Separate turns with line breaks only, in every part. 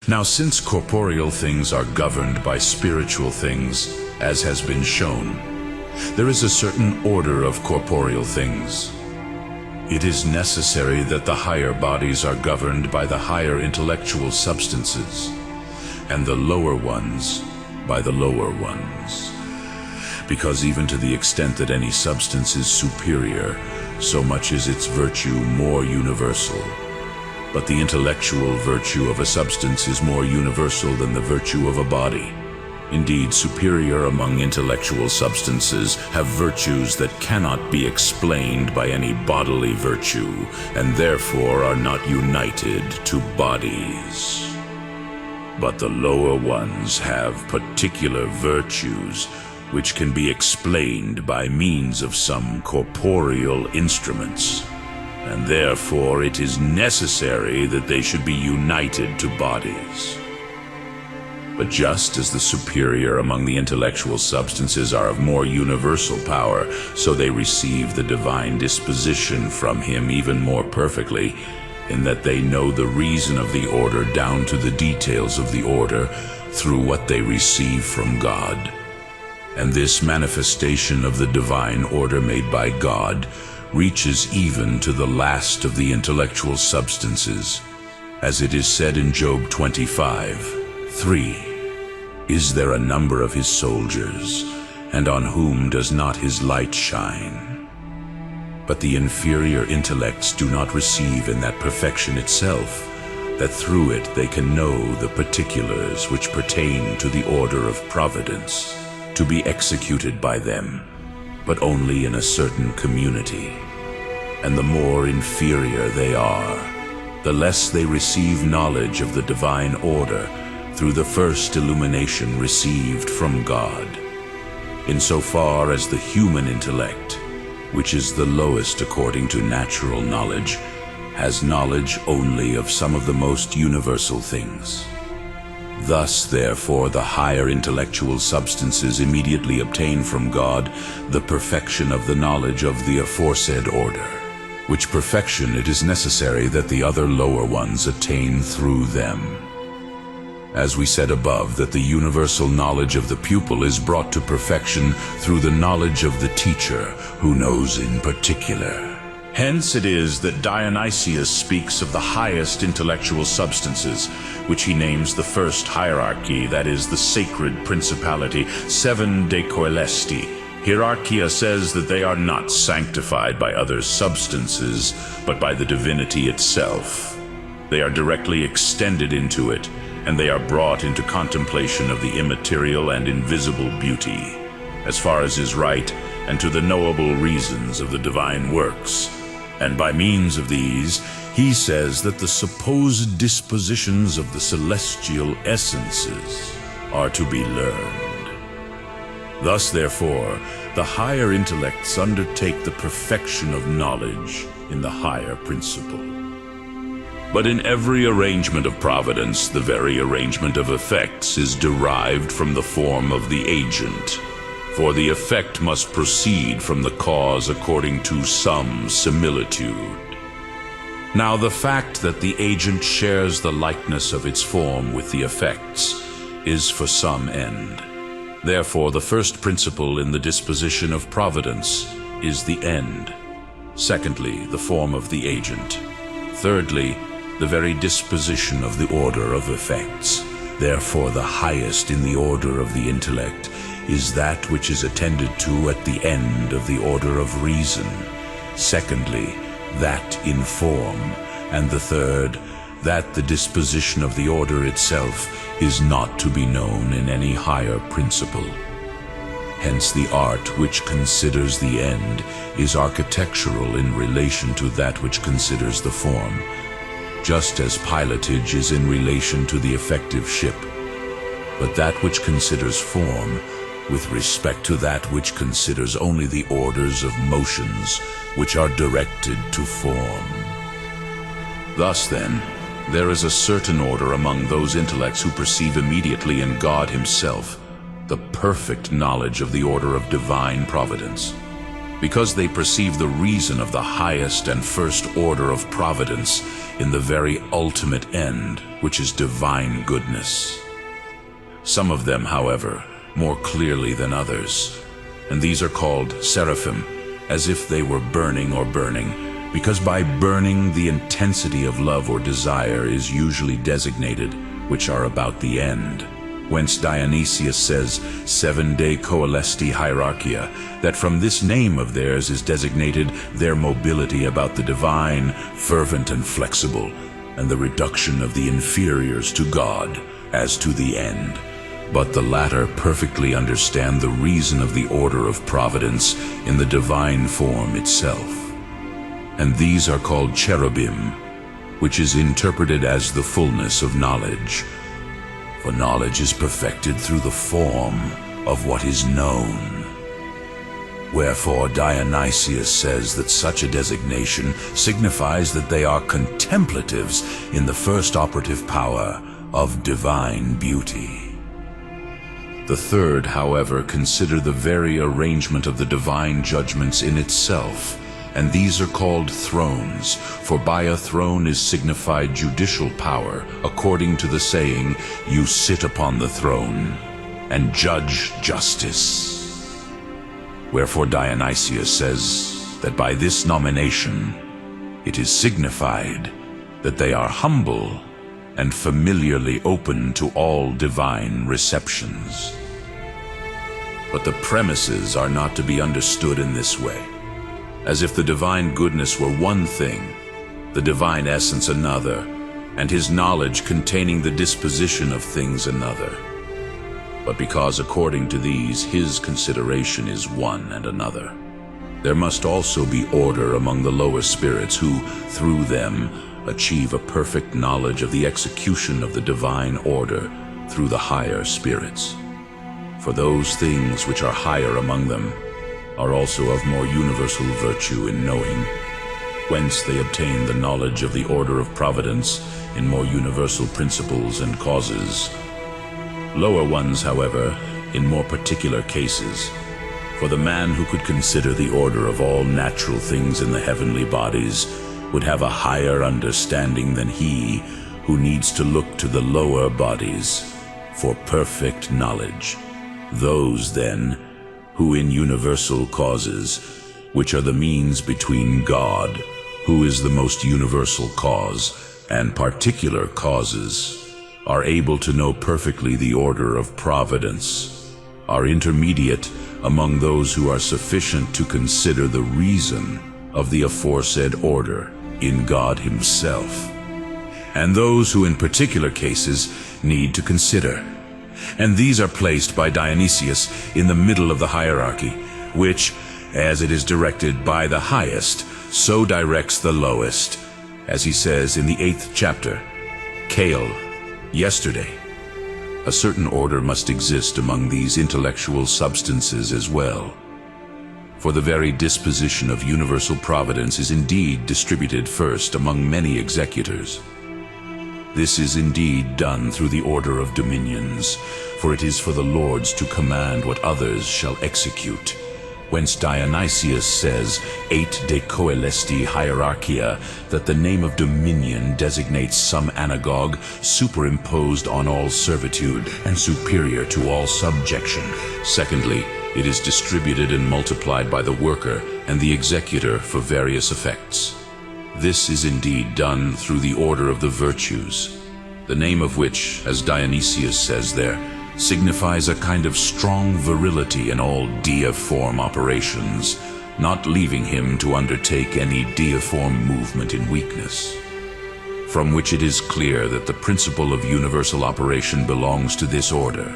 Now, since corporeal things are governed by spiritual things, as has been shown, there is a certain order of corporeal things. It is necessary that the higher bodies are governed by the higher intellectual substances, and the lower ones by the lower ones. Because even to the extent that any substance is superior, so much is its virtue more universal. But the intellectual virtue of a substance is more universal than the virtue of a body. Indeed, superior among intellectual substances have virtues that cannot be explained by any bodily virtue, and therefore are not united to bodies. But the lower ones have particular virtues which can be explained by means of some corporeal instruments, and therefore it is necessary that they should be united to bodies. But just as the superior among the intellectual substances are of more universal power, so they receive the divine disposition from him even more perfectly, in that they know the reason of the order down to the details of the order through what they receive from God. And this manifestation of the divine order made by God reaches even to the last of the intellectual substances, as it is said in Job 25:3, "Is there a number of his soldiers, and on whom does not his light shine?" But the inferior intellects do not receive in that perfection itself, that through it they can know the particulars which pertain to the order of providence, to be executed by them, but only in a certain community. And the more inferior they are, the less they receive knowledge of the divine order through the first illumination received from God. Insofar as the human intellect, which is the lowest according to natural knowledge, has knowledge only of some of the most universal things. Thus, therefore, the higher intellectual substances immediately obtain from God the perfection of the knowledge of the aforesaid order, which perfection it is necessary that the other lower ones attain through them. As we said above, that the universal knowledge of the pupil is brought to perfection through the knowledge of the teacher, who knows in particular. Hence it is that Dionysius speaks of the highest intellectual substances, which he names the first hierarchy, that is, the sacred principality, 7 decoelesti. Hierarchia says that they are not sanctified by other substances, but by the divinity itself. They are directly extended into it, and they are brought into contemplation of the immaterial and invisible beauty, as far as is right, and to the knowable reasons of the divine works. And by means of these, he says that the supposed dispositions of the celestial essences are to be learned. Thus, therefore, the higher intellects undertake the perfection of knowledge in the higher principle. But in every arrangement of providence, the very arrangement of effects is derived from the form of the agent. For the effect must proceed from the cause according to some similitude. Now the fact that the agent shares the likeness of its form with the effects is for some end. Therefore the first principle in the disposition of providence is the end. Secondly, the form of the agent. Thirdly, the very disposition of the order of effects. Therefore the highest in the order of the intellect is that which is attended to at the end of the order of reason. Secondly, that in form. And the third, that the disposition of the order itself is not to be known in any higher principle. Hence the art which considers the end is architectural in relation to that which considers the form, just as pilotage is in relation to the effective ship. But that which considers form with respect to that which considers only the orders of motions which are directed to form. Thus then, there is a certain order among those intellects who perceive immediately in God himself the perfect knowledge of the order of divine providence. because they perceive the reason of the highest and first order of providence in the very ultimate end, which is divine goodness. Some of them, however, more clearly than others, and these are called seraphim, as if they were burning, because by burning the intensity of love or desire is usually designated, which are about the end. Whence Dionysius says, 7 de coelesti hierarchia, that from this name of theirs is designated their mobility about the divine, fervent and flexible, and the reduction of the inferiors to God as to the end. But the latter perfectly understand the reason of the order of providence in the divine form itself. And these are called cherubim, which is interpreted as the fullness of knowledge. For knowledge is perfected through the form of what is known. Wherefore Dionysius says that such a designation signifies that they are contemplatives in the first operative power of divine beauty. The third, however, consider the very arrangement of the divine judgments in itself, and these are called thrones, for by a throne is signified judicial power, according to the saying, you sit upon the throne, and judge justice. Wherefore Dionysius says that by this nomination it is signified that they are humble and familiarly open to all divine receptions. But the premises are not to be understood in this way, as if the divine goodness were one thing, the divine essence another, and his knowledge containing the disposition of things another. But because according to these his consideration is one and another, there must also be order among the lower spirits who, through them, achieve a perfect knowledge of the execution of the divine order through the higher spirits. For those things which are higher among them are also of more universal virtue in knowing, whence they obtain the knowledge of the order of providence in more universal principles and causes. Lower ones, however, in more particular cases, for the man who could consider the order of all natural things in the heavenly bodies would have a higher understanding than he who needs to look to the lower bodies for perfect knowledge. Those, then, who in universal causes, which are the means between God, who is the most universal cause, and particular causes, are able to know perfectly the order of providence, are intermediate among those who are sufficient to consider the reason of the aforesaid order in God himself, and those who in particular cases need to consider. And these are placed by Dionysius in the middle of the hierarchy, which, as it is directed by the highest, so directs the lowest, as he says in the 8th chapter, Kale, yesterday. A certain order must exist among these intellectual substances as well. For the very disposition of universal providence is indeed distributed first among many executors. This is indeed done through the order of dominions, for it is for the lords to command what others shall execute. Whence Dionysius says, 8 de coelesti hierarchia, that the name of dominion designates some anagogue superimposed on all servitude and superior to all subjection. Secondly, it is distributed and multiplied by the worker and the executor for various effects. This is indeed done through the order of the virtues, the name of which, as Dionysius says there, signifies a kind of strong virility in all deiform operations, not leaving him to undertake any deiform movement in weakness. From which it is clear that the principle of universal operation belongs to this order.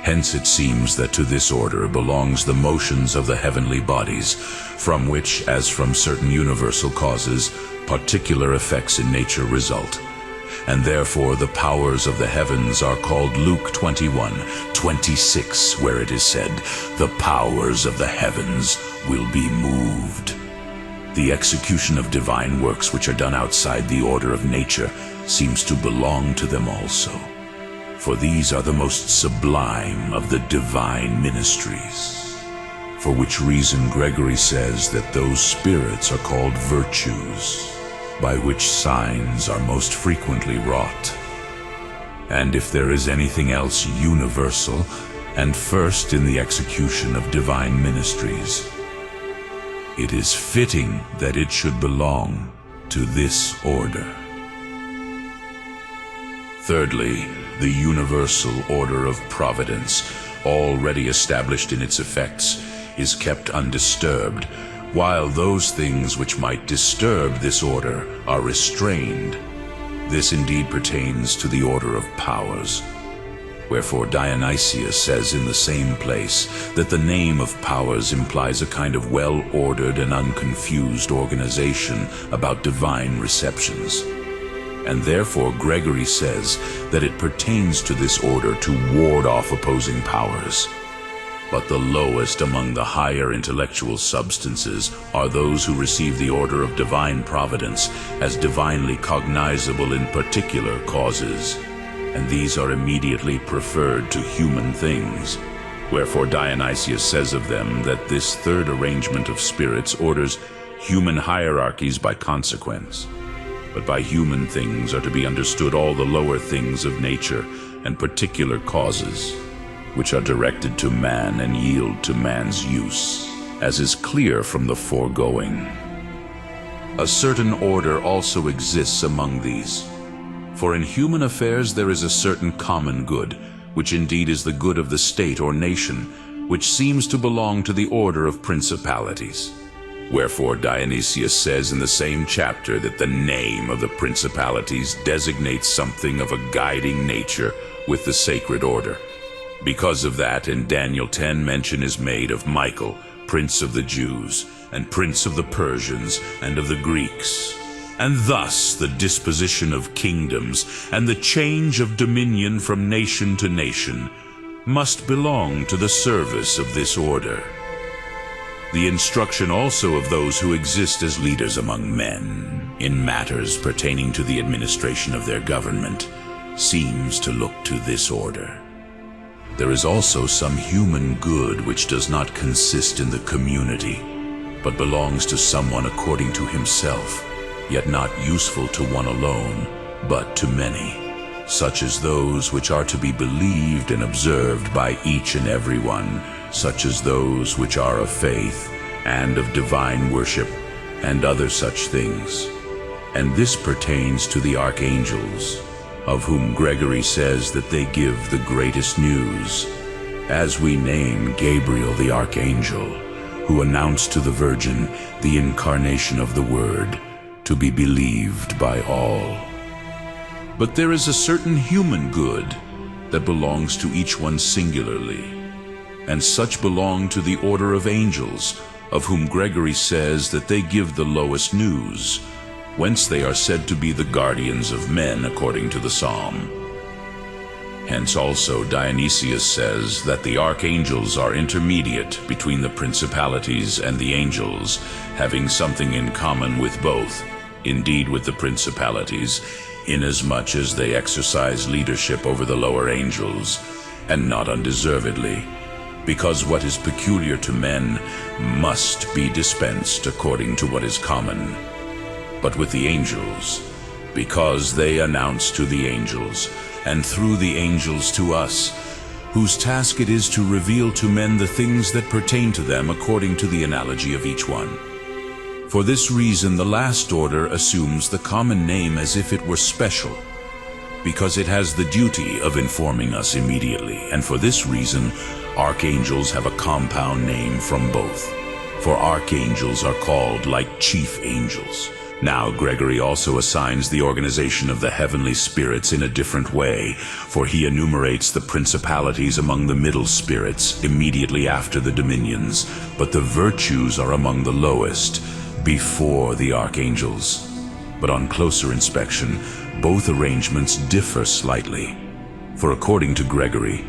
Hence it seems that to this order belongs the motions of the heavenly bodies, from which, as from certain universal causes, particular effects in nature result. And therefore the powers of the heavens are called Luke 21:26, where it is said, the powers of the heavens will be moved. The execution of divine works which are done outside the order of nature seems to belong to them also. For these are the most sublime of the divine ministries. for which reason Gregory says that those spirits are called virtues, by which signs are most frequently wrought. And if there is anything else universal, and first in the execution of divine ministries, it is fitting that it should belong to this order. Thirdly, the universal order of providence, already established in its effects, is kept undisturbed, while those things which might disturb this order are restrained. This indeed pertains to the order of powers. Wherefore Dionysius says in the same place that the name of powers implies a kind of well-ordered and unconfused organization about divine receptions. And therefore Gregory says that it pertains to this order to ward off opposing powers. But the lowest among the higher intellectual substances are those who receive the order of divine providence as divinely cognizable in particular causes, and these are immediately preferred to human things. Wherefore Dionysius says of them that this third arrangement of spirits orders human hierarchies by consequence. But by human things are to be understood all the lower things of nature and particular causes, which are directed to man and yield to man's use, as is clear from the foregoing. A certain order also exists among these. For in human affairs there is a certain common good, which indeed is the good of the state or nation, which seems to belong to the order of principalities. Wherefore Dionysius says in the same chapter that the name of the principalities designates something of a guiding nature with the sacred order. Because of that, in Daniel 10 mention is made of Michael, prince of the Jews, and prince of the Persians, and of the Greeks. And thus the disposition of kingdoms, and the change of dominion from nation to nation, must belong to the service of this order. The instruction also of those who exist as leaders among men, in matters pertaining to the administration of their government, seems to look to this order. There is also some human good which does not consist in the community, but belongs to someone according to himself, yet not useful to one alone, but to many, such as those which are to be believed and observed by each and every one, such as those which are of faith, and of divine worship, and other such things. And this pertains to the archangels, of whom Gregory says that they give the greatest news, as we name Gabriel the archangel, who announced to the Virgin the incarnation of the Word, to be believed by all. But there is a certain human good that belongs to each one singularly, and such belong to the order of angels, of whom Gregory says that they give the lowest news, whence they are said to be the guardians of men according to the Psalm. Hence also Dionysius says that the archangels are intermediate between the principalities and the angels, having something in common with both, indeed with the principalities, inasmuch as they exercise leadership over the lower angels, and not undeservedly, because what is peculiar to men must be dispensed according to what is common. But with the angels, because they announce to the angels, and through the angels to us, whose task it is to reveal to men the things that pertain to them according to the analogy of each one. For this reason the last order assumes the common name as if it were special, because it has the duty of informing us immediately, and for this reason archangels have a compound name from both, for archangels are called like chief angels. Now Gregory also assigns the organization of the heavenly spirits in a different way, for he enumerates the principalities among the middle spirits immediately after the dominions, but the virtues are among the lowest, before the archangels. But on closer inspection, both arrangements differ slightly. For according to Gregory,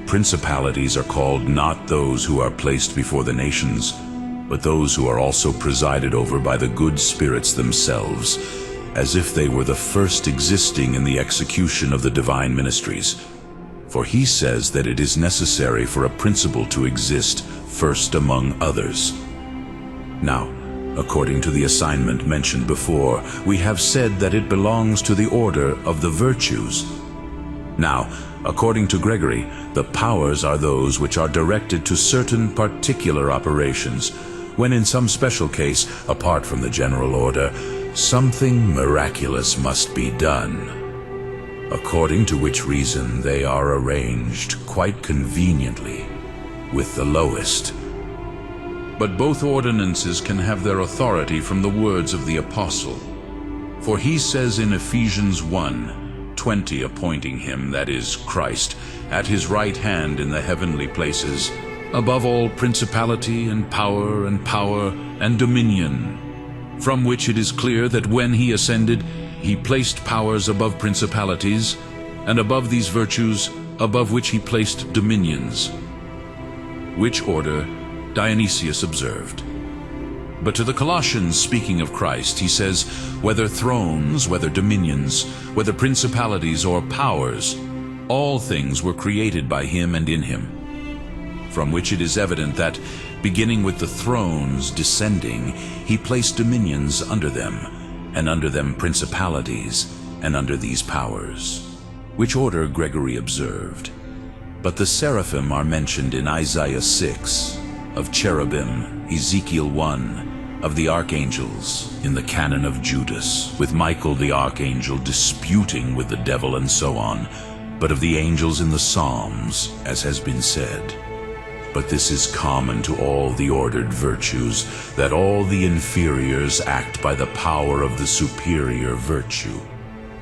principalities are called not those who are placed before the nations, but those who are also presided over by the good spirits themselves, as if they were the first existing in the execution of the divine ministries. For he says that it is necessary for a principle to exist first among others. Now, according to the assignment mentioned before, we have said that it belongs to the order of the virtues. Now, according to Gregory, the powers are those which are directed to certain particular operations, when in some special case, apart from the general order, something miraculous must be done. According to which reason they are arranged quite conveniently with the lowest. But both ordinances can have their authority from the words of the apostle. For he says in Ephesians 1:20, appointing him, that is, Christ, at his right hand in the heavenly places, above all principality and power and dominion, from which it is clear that when he ascended, he placed powers above principalities, and above these virtues, above which he placed dominions. Which order Dionysius observed. But to the Colossians, speaking of Christ, he says, whether thrones, whether dominions, whether principalities or powers, all things were created by him and in him. From which it is evident that, beginning with the thrones descending, he placed dominions under them, and under them principalities, and under these powers. Which order Gregory observed. But the seraphim are mentioned in Isaiah 6, of cherubim, Ezekiel 1, of the archangels, in the canon of Judas, with Michael the archangel disputing with the devil and so on, but of the angels in the Psalms, as has been said. But this is common to all the ordered virtues, that all the inferiors act by the power of the superior virtue.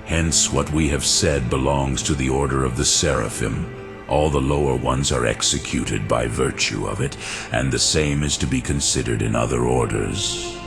Hence what we have said belongs to the order of the seraphim. All the lower ones are executed by virtue of it, and the same is to be considered in other orders.